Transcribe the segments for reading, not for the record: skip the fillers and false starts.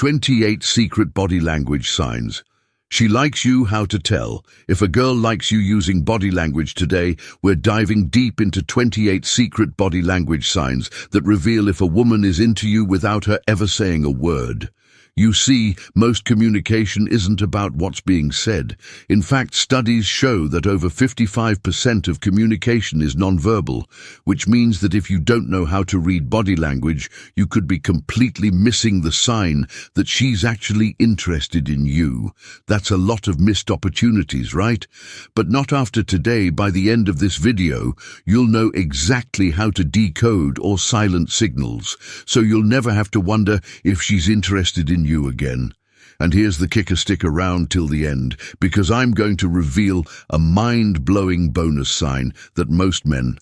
28 Secret Body Language Signs. She likes you, how to tell. If a girl likes you using body language today, we're diving deep into 28 secret body language signs that reveal if a woman is into you without her ever saying a word. You see, most communication isn't about what's being said. In fact, studies show that over 55% of communication is nonverbal, which means that if you don't know how to read body language, you could be completely missing the sign that she's actually interested in you. That's a lot of missed opportunities, right? But not after today. By the end of this video, you'll know exactly how to decode or silence signals, so you'll never have to wonder if she's interested in you again. And here's the kicker: stick around till the end, because I'm going to reveal a mind-blowing bonus sign that most men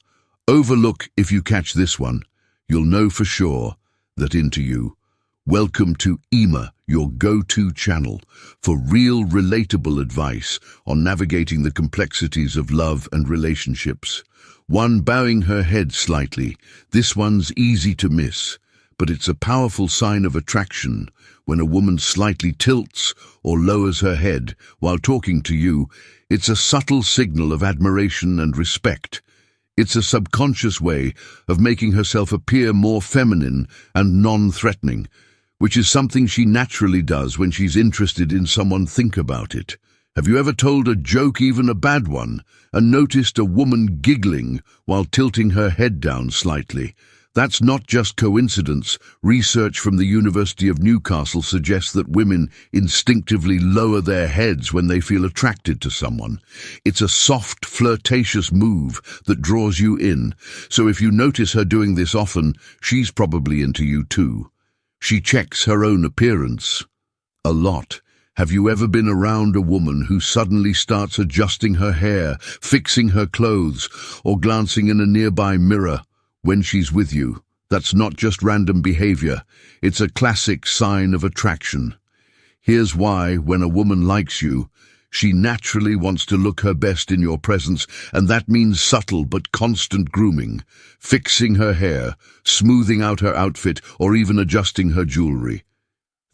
overlook. If you catch this one, you'll know for sure that into you. Welcome to Emma, your go-to channel for real, relatable advice on navigating the complexities of love and relationships. 1. Bowing her head slightly. This one's easy to miss, but it's a powerful sign of attraction. When a woman slightly tilts or lowers her head while talking to you, it's a subtle signal of admiration and respect. It's a subconscious way of making herself appear more feminine and non-threatening, which is something she naturally does when she's interested in someone. Think about it. Have you ever told a joke, even a bad one, and noticed a woman giggling while tilting her head down slightly? That's not just coincidence. Research from the University of Newcastle suggests that women instinctively lower their heads when they feel attracted to someone. It's a soft, flirtatious move that draws you in. So if you notice her doing this often, she's probably into you too. She checks her own appearance a lot. Have you ever been around a woman who suddenly starts adjusting her hair, fixing her clothes, or glancing in a nearby mirror when she's with you? That's not just random behavior. It's a classic sign of attraction. Here's why: when a woman likes you, she naturally wants to look her best in your presence, and that means subtle but constant grooming, fixing her hair, smoothing out her outfit, or even adjusting her jewelry.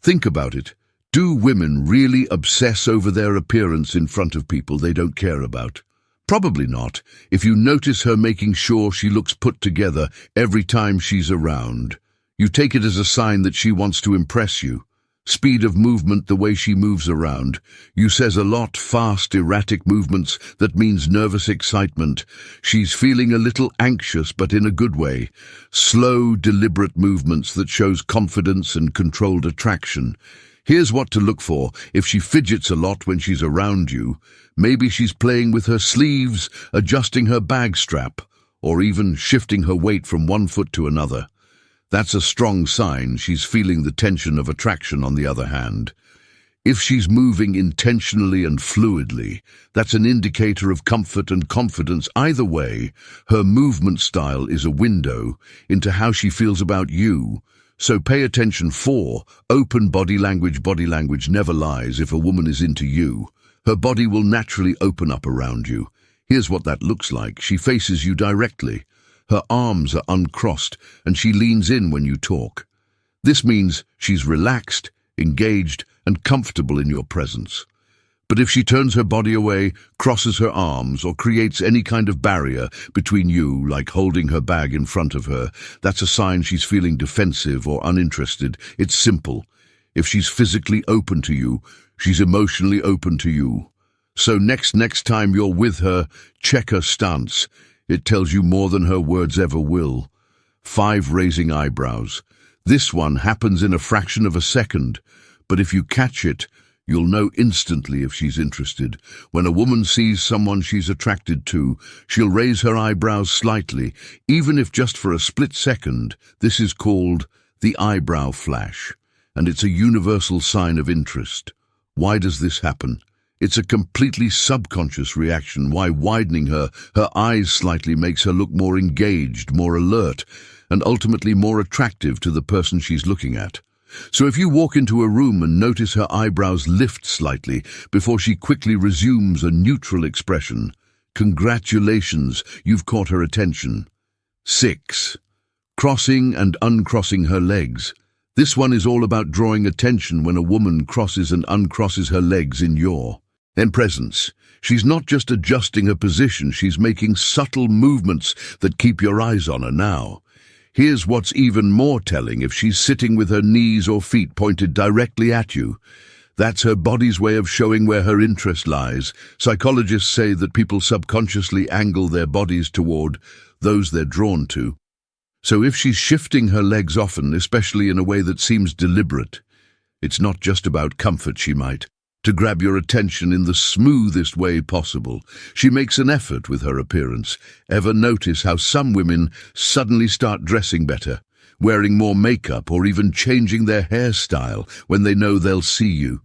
Think about it. Do women really obsess over their appearance in front of people they don't care about? Probably not. If you notice her making sure she looks put together every time she's around, you take it as a sign that she wants to impress you. Speed of movement, the way she moves around, you says a lot. Fast, erratic movements, that means nervous excitement. She's feeling a little anxious, but in a good way. Slow, deliberate movements that shows confidence and controlled attraction. Here's what to look for. If she fidgets a lot when she's around you, maybe she's playing with her sleeves, adjusting her bag strap, or even shifting her weight from one foot to another. That's a strong sign she's feeling the tension of attraction. On the other hand, if she's moving intentionally and fluidly, that's an indicator of comfort and confidence. Either way, her movement style is a window into how she feels about you. So pay attention. 4. Open body language. Body language never lies. If a woman is into you, her body will naturally open up around you. Here's what that looks like. She faces you directly. Her arms are uncrossed, and she leans in when you talk. This means she's relaxed, engaged, and comfortable in your presence. But if she turns her body away, crosses her arms, or creates any kind of barrier between you, like holding her bag in front of her, that's a sign she's feeling defensive or uninterested. It's simple. If she's physically open to you, she's emotionally open to you. So next time you're with her, check her stance. It tells you more than her words ever will. 5. Raising eyebrows. This one happens in a fraction of a second, but if you catch it, you'll know instantly if she's interested. When a woman sees someone she's attracted to, she'll raise her eyebrows slightly, even if just for a split second. This is called the eyebrow flash, and it's a universal sign of interest. Why does this happen? It's a completely subconscious reaction. Why widening her eyes slightly makes her look more engaged, more alert, and ultimately more attractive to the person she's looking at. So if you walk into a room and notice her eyebrows lift slightly before she quickly resumes a neutral expression, congratulations, you've caught her attention. 6. Crossing and uncrossing her legs. This one is all about drawing attention when a woman crosses and uncrosses her legs in your presence. She's not just adjusting her position, she's making subtle movements that keep your eyes on her now. Here's what's even more telling: if she's sitting with her knees or feet pointed directly at you, that's her body's way of showing where her interest lies. Psychologists say that people subconsciously angle their bodies toward those they're drawn to. So if she's shifting her legs often, especially in a way that seems deliberate, it's not just about comfort. She might to grab your attention in the smoothest way possible. She makes an effort with her appearance. Ever notice how some women suddenly start dressing better, wearing more makeup, or even changing their hairstyle when they know they'll see you?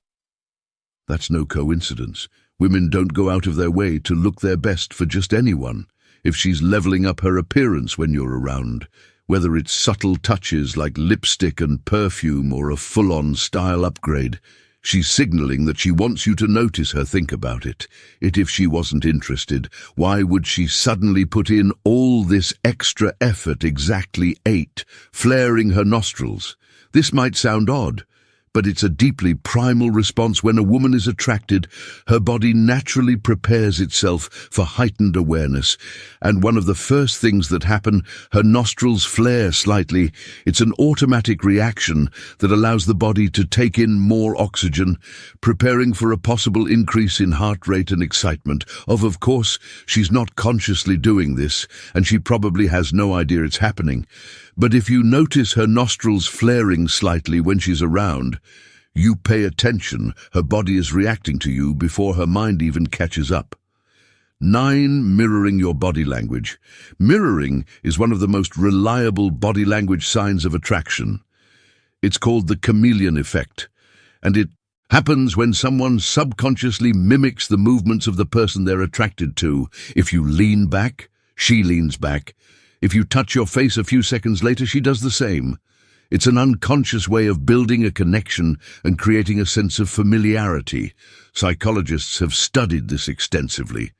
That's no coincidence. Women don't go out of their way to look their best for just anyone. If she's leveling up her appearance when you're around, whether it's subtle touches like lipstick and perfume or a full-on style upgrade, she's signaling that she wants you to notice her. Think about it. If she wasn't interested, why would she suddenly put in all this extra effort? Exactly 8. Flaring her nostrils. This might sound odd, but it's a deeply primal response. When a woman is attracted, her body naturally prepares itself for heightened awareness, and one of the first things that happen, her nostrils flare slightly. It's an automatic reaction that allows the body to take in more oxygen, preparing for a possible increase in heart rate and excitement. Of course, she's not consciously doing this, and she probably has no idea it's happening. But if you notice her nostrils flaring slightly when she's around, you pay attention. Her body is reacting to you before her mind even catches up. 9. Mirroring your body language. Mirroring is one of the most reliable body language signs of attraction. It's called the chameleon effect, and it happens when someone subconsciously mimics the movements of the person they're attracted to. If you lean back, she leans back. If you touch your face a few seconds later, she does the same. It's an unconscious way of building a connection and creating a sense of familiarity. Psychologists have studied this extensively.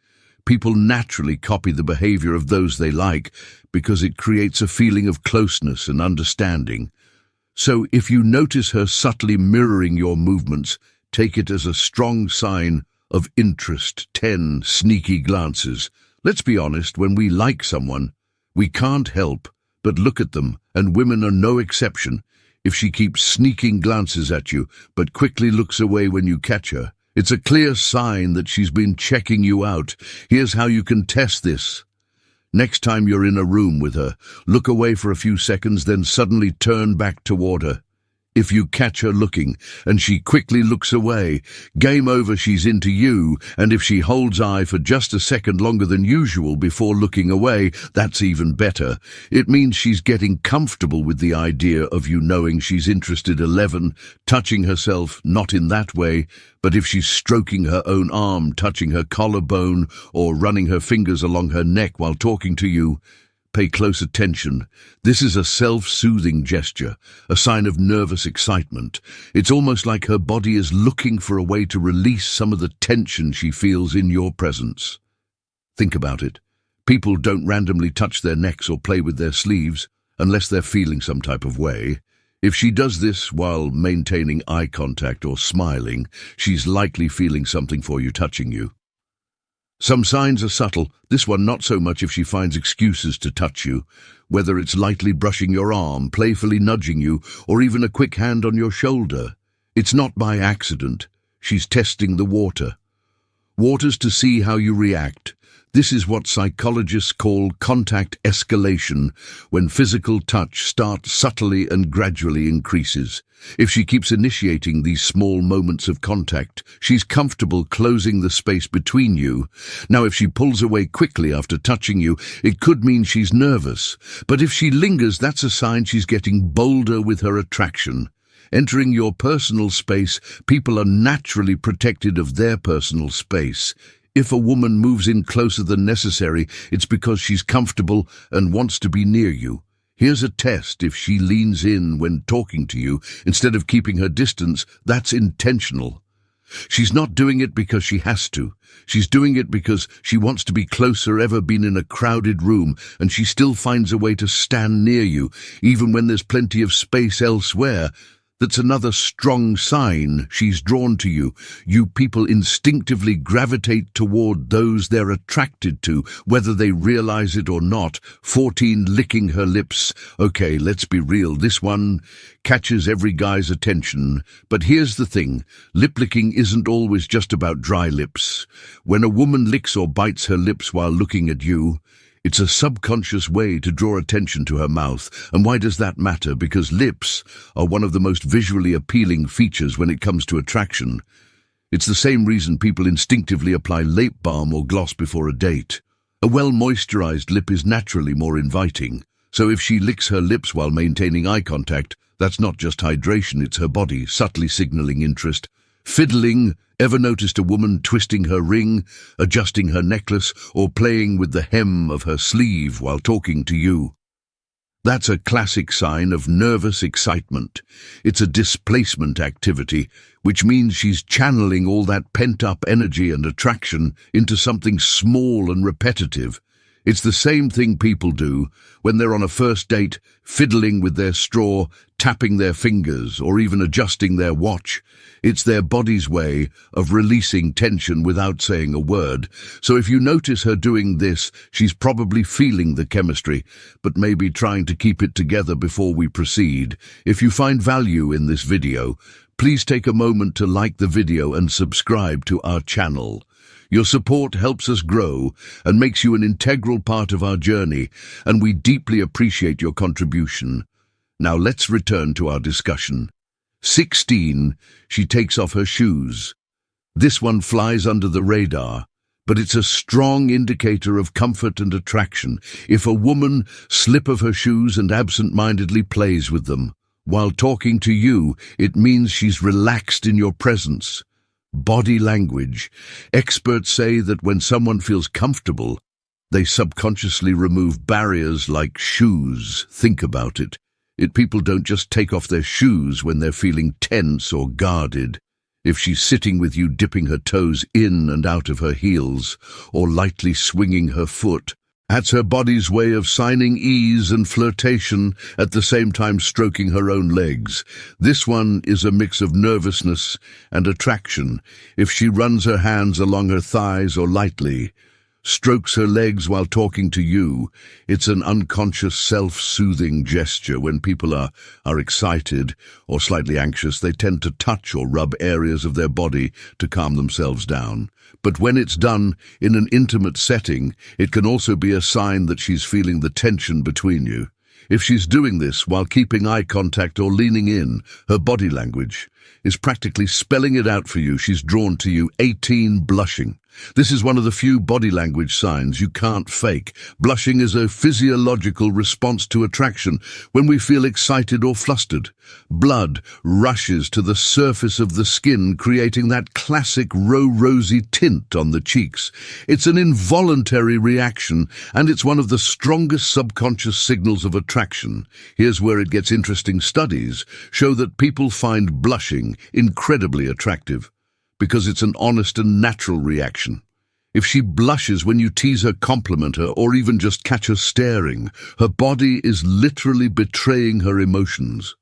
People naturally copy the behavior of those they like because it creates a feeling of closeness and understanding. So if you notice her subtly mirroring your movements, take it as a strong sign of interest. 10. Sneaky glances. Let's be honest, when we like someone, we can't help but look at them, and women are no exception. If she keeps sneaking glances at you, but quickly looks away when you catch her, it's a clear sign that she's been checking you out. Here's how you can test this. Next time you're in a room with her, look away for a few seconds, then suddenly turn back toward her. If you catch her looking and she quickly looks away, game over, she's into you. And if she holds eye for just a second longer than usual before looking away, that's even better. It means she's getting comfortable with the idea of you knowing she's interested. 11. Touching herself, not in that way, but if she's stroking her own arm, touching her collarbone, or running her fingers along her neck while talking to you, pay close attention. This is a self-soothing gesture, a sign of nervous excitement. It's almost like her body is looking for a way to release some of the tension she feels in your presence. Think about it. People don't randomly touch their necks or play with their sleeves unless they're feeling some type of way. If she does this while maintaining eye contact or smiling, she's likely feeling something for you touching you. Some signs are subtle, this one not so much. If she finds excuses to touch you, whether it's lightly brushing your arm, playfully nudging you, or even a quick hand on your shoulder, it's not by accident. She's testing the waters to see how you react. This is what psychologists call contact escalation, when physical touch starts subtly and gradually increases. If she keeps initiating these small moments of contact, she's comfortable closing the space between you. Now, if she pulls away quickly after touching you, it could mean she's nervous. But if she lingers, that's a sign she's getting bolder with her attraction. Entering your personal space, people are naturally protective of their personal space. If a woman moves in closer than necessary, it's because she's comfortable and wants to be near you. Here's a test. If she leans in when talking to you, instead of keeping her distance, that's intentional. She's not doing it because she has to. She's doing it because she wants to be closer, ever been in a crowded room, and she still finds a way to stand near you, even when there's plenty of space elsewhere. That's another strong sign she's drawn to you. You people instinctively gravitate toward those they're attracted to, whether they realize it or not. 14, licking her lips. Okay, let's be real. This one catches every guy's attention. But here's the thing. Lip licking isn't always just about dry lips. When a woman licks or bites her lips while looking at you, it's a subconscious way to draw attention to her mouth. And why does that matter? Because lips are one of the most visually appealing features when it comes to attraction. It's the same reason people instinctively apply lip balm or gloss before a date. A well-moisturized lip is naturally more inviting. So if she licks her lips while maintaining eye contact, that's not just hydration, it's her body subtly signaling interest. Fiddling. Ever noticed a woman twisting her ring, adjusting her necklace, or playing with the hem of her sleeve while talking to you? That's a classic sign of nervous excitement. It's a displacement activity, which means she's channeling all that pent-up energy and attraction into something small and repetitive. It's the same thing people do when they're on a first date, fiddling with their straw, tapping their fingers, or even adjusting their watch. It's their body's way of releasing tension without saying a word. So if you notice her doing this, she's probably feeling the chemistry, but maybe trying to keep it together before we proceed. If you find value in this video, please take a moment to like the video and subscribe to our channel. Your support helps us grow and makes you an integral part of our journey, and we deeply appreciate your contribution. Now let's return to our discussion. 16, she takes off her shoes. This one flies under the radar, but it's a strong indicator of comfort and attraction. If a woman slips off her shoes and absent-mindedly plays with them while talking to you, it means she's relaxed in your presence. Body language. Experts say that when someone feels comfortable, they subconsciously remove barriers like shoes. Think about it. People don't just take off their shoes when they're feeling tense or guarded. If she's sitting with you dipping her toes in and out of her heels, or lightly swinging her foot, that's her body's way of signing ease and flirtation, at the same time stroking her own legs. This one is a mix of nervousness and attraction. If she runs her hands along her thighs or lightly strokes her legs while talking to you, it's an unconscious self-soothing gesture. When people are excited or slightly anxious, they tend to touch or rub areas of their body to calm themselves down. But when it's done in an intimate setting, it can also be a sign that she's feeling the tension between you. If she's doing this while keeping eye contact or leaning in, her body language is practically spelling it out for you. She's drawn to you. 18, blushing. This is one of the few body language signs you can't fake. Blushing is a physiological response to attraction. When we feel excited or flustered, blood rushes to the surface of the skin, creating that classic rosy tint on the cheeks. It's an involuntary reaction, and it's one of the strongest subconscious signals of attraction. Here's where it gets interesting. Studies show that people find blushing incredibly attractive, because it's an honest and natural reaction. If she blushes when you tease her, compliment her, or even just catch her staring, her body is literally betraying her emotions.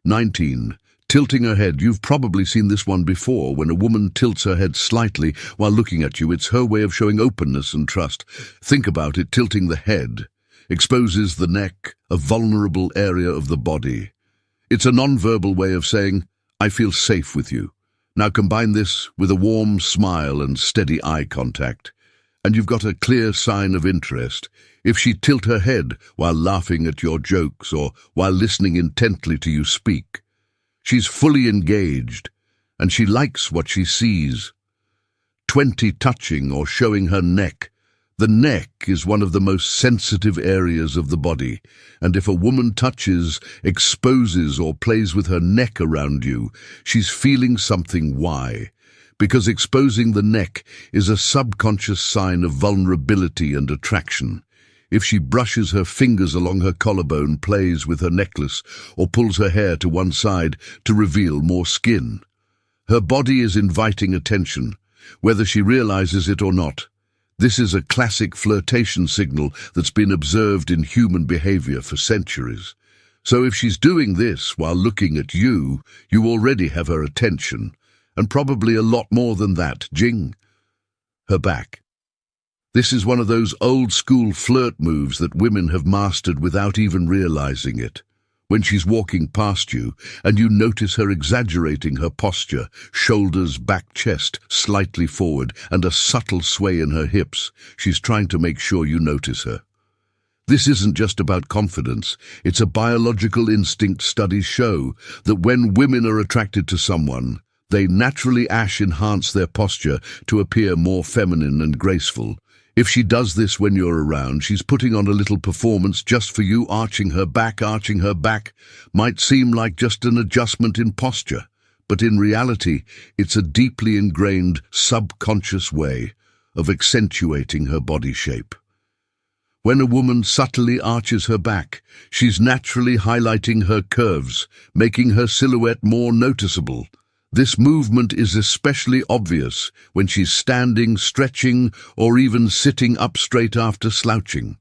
19. Tilting her head. You've probably seen this one before. When a woman tilts her head slightly while looking at you, it's her way of showing openness and trust. Think about it. Tilting the head exposes the neck, a vulnerable area of the body. It's a non-verbal way of saying, I feel safe with you. Now combine this with a warm smile and steady eye contact, and you've got a clear sign of interest. If she tilt her head while laughing at your jokes or while listening intently to you speak, she's fully engaged, and she likes what she sees. 20, touching or showing her neck. The neck is one of the most sensitive areas of the body, and if a woman touches, exposes, or plays with her neck around you, she's feeling something. Why? Because exposing the neck is a subconscious sign of vulnerability and attraction. If she brushes her fingers along her collarbone, plays with her necklace, or pulls her hair to one side to reveal more skin, Her body is inviting attention, whether she realizes it or not. This is a classic flirtation signal that's been observed in human behavior for centuries. So if she's doing this while looking at you, you already have her attention, and probably a lot more than that. Jing. Her back. This is one of those old-school flirt moves that women have mastered without even realizing it. When she's walking past you, and you notice her exaggerating her posture, shoulders, back, chest, slightly forward, and a subtle sway in her hips, she's trying to make sure you notice her. This isn't just about confidence, it's a biological instinct. Studies show that when women are attracted to someone, they naturally enhance their posture to appear more feminine and graceful. If she does this when you're around, she's putting on a little performance just for you. Arching her back might seem like just an adjustment in posture, but in reality, it's a deeply ingrained, subconscious way of accentuating her body shape. When a woman subtly arches her back, she's naturally highlighting her curves, making her silhouette more noticeable. This movement is especially obvious when she's standing, stretching, or even sitting up straight after slouching.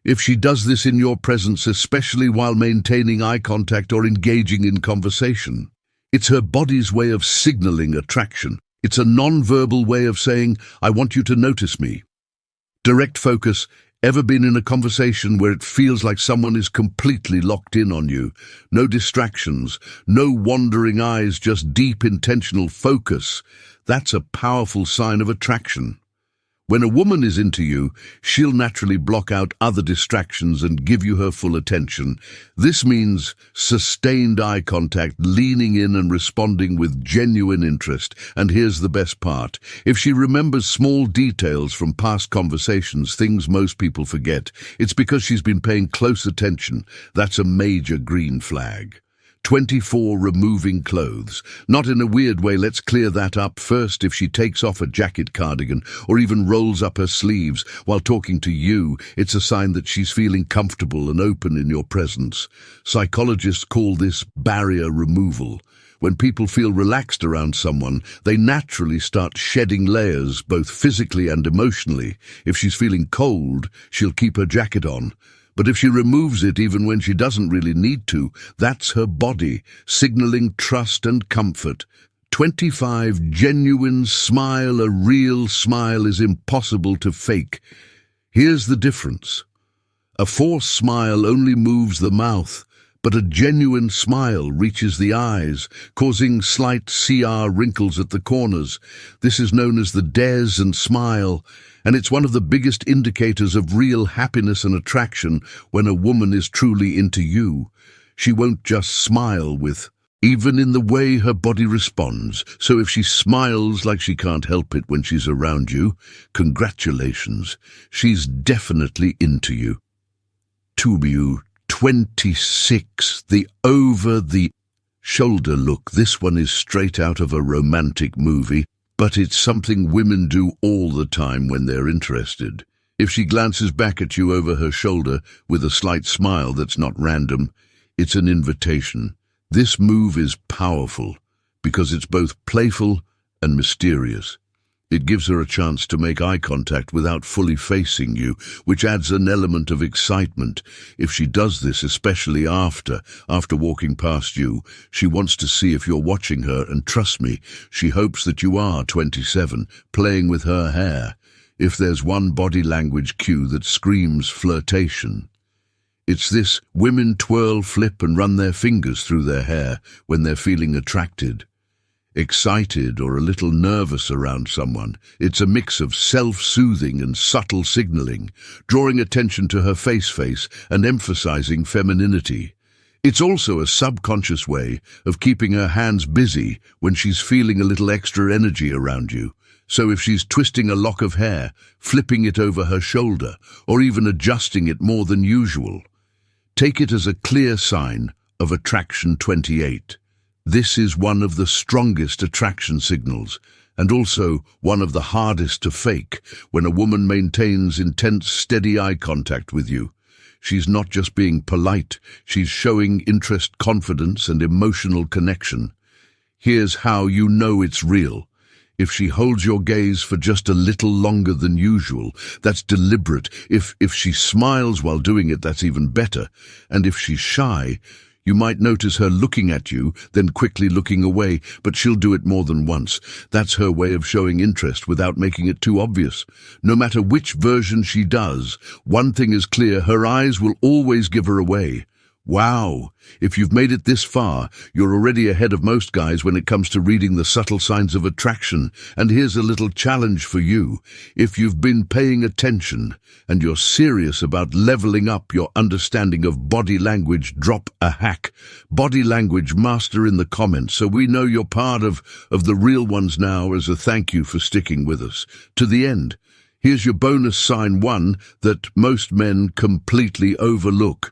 If she does this in your presence, especially while maintaining eye contact or engaging in conversation, it's her body's way of signaling attraction. It's a non-verbal way of saying, "I want you to notice me." Direct focus. Ever been in a conversation where it feels like someone is completely locked in on you? No distractions, no wandering eyes, just deep, intentional focus. That's a powerful sign of attraction. When a woman is into you, she'll naturally block out other distractions and give you her full attention. This means sustained eye contact, leaning in and responding with genuine interest. And here's the best part. If she remembers small details from past conversations, things most people forget, it's because she's been paying close attention. That's a major green flag. 24. Removing clothes. Not in a weird way, let's clear that up first. If she takes off a jacket, cardigan, or even rolls up her sleeves while talking to you, it's a sign that she's feeling comfortable and open in your presence. Psychologists call this barrier removal. When people feel relaxed around someone, they naturally start shedding layers, both physically and emotionally. If she's feeling cold, she'll keep her jacket on. But if she removes it even when she doesn't really need to, that's her body, signaling trust and comfort. 25. Genuine smile. A real smile is impossible to fake. Here's the difference. A forced smile only moves the mouth, but a genuine smile reaches the eyes, causing slight CR wrinkles at the corners. This is known as the Des smile, and it's one of the biggest indicators of real happiness and attraction. When a woman is truly into you, she won't just smile even in the way her body responds. So if she smiles like she can't help it when she's around you, congratulations, she's definitely into you. 26. The over-the-shoulder look. This one is straight out of a romantic movie, but it's something women do all the time when they're interested. If she glances back at you over her shoulder with a slight smile that's not random, it's an invitation. This move is powerful because it's both playful and mysterious. It gives her a chance to make eye contact without fully facing you, which adds an element of excitement. If she does this, especially after walking past you, she wants to see if you're watching her, and trust me, she hopes that you are. 27. Playing with her hair. If there's one body language cue that screams flirtation, it's this. Women twirl, flip, and run their fingers through their hair when they're feeling attracted, excited, or a little nervous around someone. It's a mix of self-soothing and subtle signaling, drawing attention to her face and emphasizing femininity. It's also a subconscious way of keeping her hands busy when she's feeling a little extra energy around you. So if she's twisting a lock of hair, flipping it over her shoulder, or even adjusting it more than usual, take it as a clear sign of attraction. 28. This is one of the strongest attraction signals, and also one of the hardest to fake. When a woman maintains intense, steady eye contact with you, she's not just being polite, she's showing interest, confidence, and emotional connection. Here's how you know it's real. If she holds your gaze for just a little longer than usual, that's deliberate. If she smiles while doing it, that's even better. And if she's shy, you might notice her looking at you, then quickly looking away, but she'll do it more than once. That's her way of showing interest without making it too obvious. No matter which version she does, one thing is clear, her eyes will always give her away. Wow, if you've made it this far, you're already ahead of most guys when it comes to reading the subtle signs of attraction. And here's a little challenge for you. If you've been paying attention and you're serious about leveling up your understanding of body language, drop a hack. Body language master in the comments so we know you're part of the real ones now as a thank you for sticking with us to the end. Here's your bonus sign one that most men completely overlook.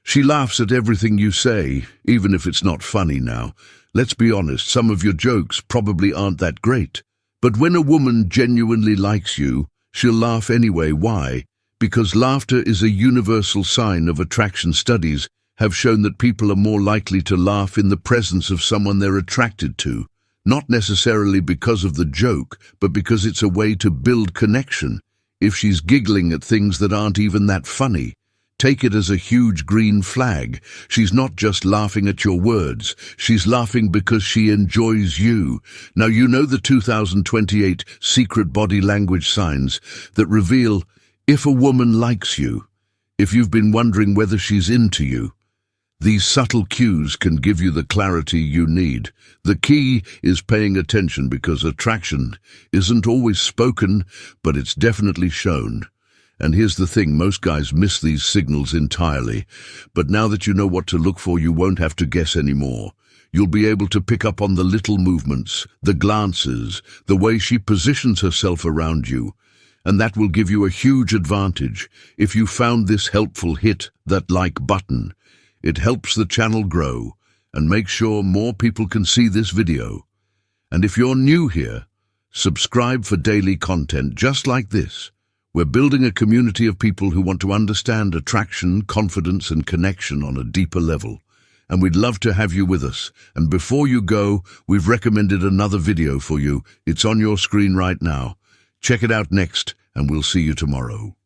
She laughs at everything you say, even if it's not funny now. Let's be honest, some of your jokes probably aren't that great. But when a woman genuinely likes you, she'll laugh anyway. Why? Because laughter is a universal sign of attraction. Studies have shown that people are more likely to laugh in the presence of someone they're attracted to. Not necessarily because of the joke, but because it's a way to build connection. If she's giggling at things that aren't even that funny, take it as a huge green flag. She's not just laughing at your words. She's laughing because she enjoys you. Now you know the 2028 secret body language signs that reveal if a woman likes you. If you've been wondering whether she's into you, these subtle cues can give you the clarity you need. The key is paying attention because attraction isn't always spoken, but it's definitely shown. And here's the thing, most guys miss these signals entirely. But now that you know what to look for, you won't have to guess anymore. You'll be able to pick up on the little movements, the glances, the way she positions herself around you. And that will give you a huge advantage. If you found this helpful, hit that like button. It helps the channel grow and make sure more people can see this video. And if you're new here, subscribe for daily content just like this. We're building a community of people who want to understand attraction, confidence, and connection on a deeper level. And we'd love to have you with us. And before you go, we've recommended another video for you. It's on your screen right now. Check it out next, and we'll see you tomorrow.